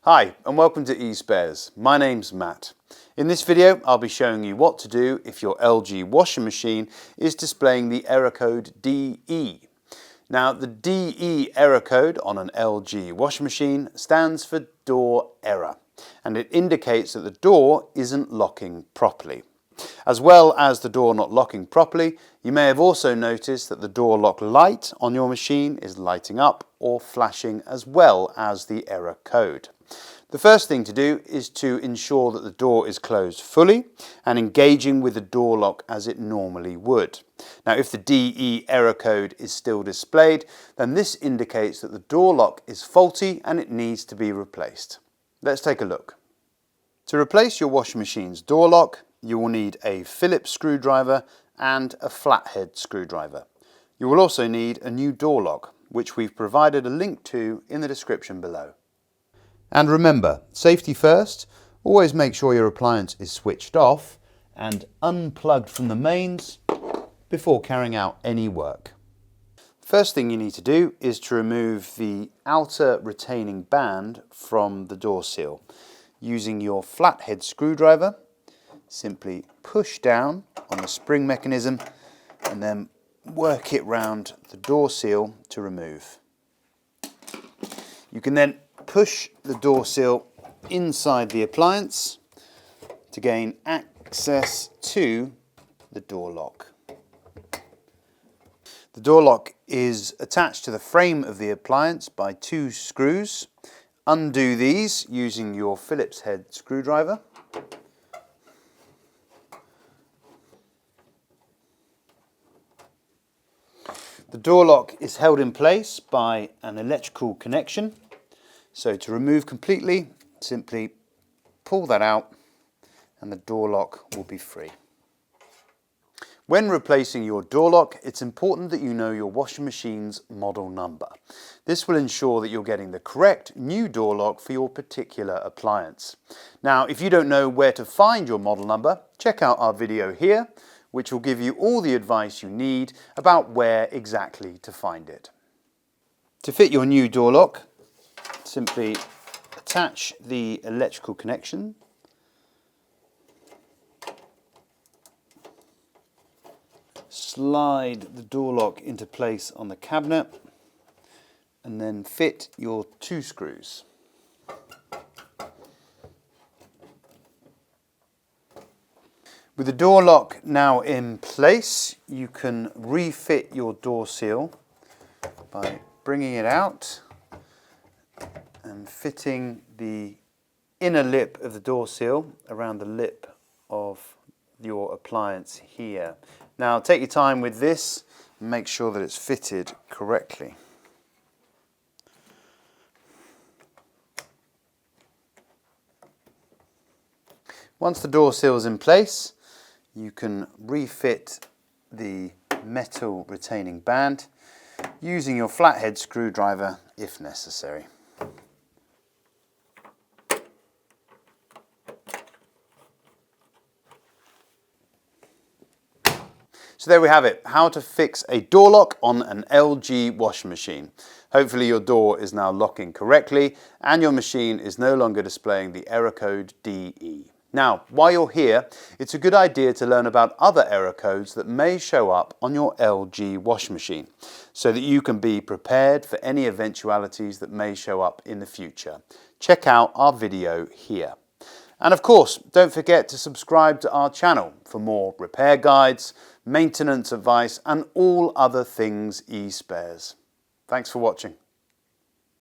Hi and welcome to eSpares. My name's Matt. In this video I'll be showing you what to do if your LG washing machine is displaying the error code DE. Now the DE error code on an LG washing machine stands for door error, and it indicates that the door isn't locking properly. As well as the door not locking properly, you may have also noticed that the door lock light on your machine is lighting up or flashing as well as the error code. The first thing to do is to ensure that the door is closed fully and engaging with the door lock as it normally would. Now if the DE error code is still displayed, then this indicates that the door lock is faulty and it needs to be replaced. Let's take a look. To replace your washing machine's door lock, you will need a Phillips screwdriver and a flathead screwdriver. You will also need a new door lock, which we've provided a link to in the description below. And remember, safety first, always make sure your appliance is switched off and unplugged from the mains before carrying out any work. First thing you need to do is to remove the outer retaining band from the door seal. Using your flathead screwdriver, simply push down on the spring mechanism and then work it round the door seal to remove. You can then push the door seal inside the appliance to gain access to the door lock. The door lock is attached to the frame of the appliance by 2 screws. Undo these using your Phillips head screwdriver. The door lock is held in place by an electrical connection. So to remove completely, simply pull that out and the door lock will be free. When replacing your door lock, it's important that you know your washing machine's model number. This will ensure that you're getting the correct new door lock for your particular appliance. Now, if you don't know where to find your model number, check out our video here, which will give you all the advice you need about where exactly to find it. To fit your new door lock, simply attach the electrical connection, slide the door lock into place on the cabinet, and then fit your 2 screws. With the door lock now in place, you can refit your door seal by bringing it out and fitting the inner lip of the door seal around the lip of your appliance here. Now take your time with this and make sure that it's fitted correctly. Once the door seal is in place, you can refit the metal retaining band using your flathead screwdriver if necessary. So there we have it, how to fix a door lock on an LG washing machine. Hopefully your door is now locking correctly and your machine is no longer displaying the error code DE. Now, while you're here, it's a good idea to learn about other error codes that may show up on your LG washing machine, so that you can be prepared for any eventualities that may show up in the future. Check out our video here. And of course, don't forget to subscribe to our channel for more repair guides, maintenance advice, and all other things eSpares. Thanks for watching.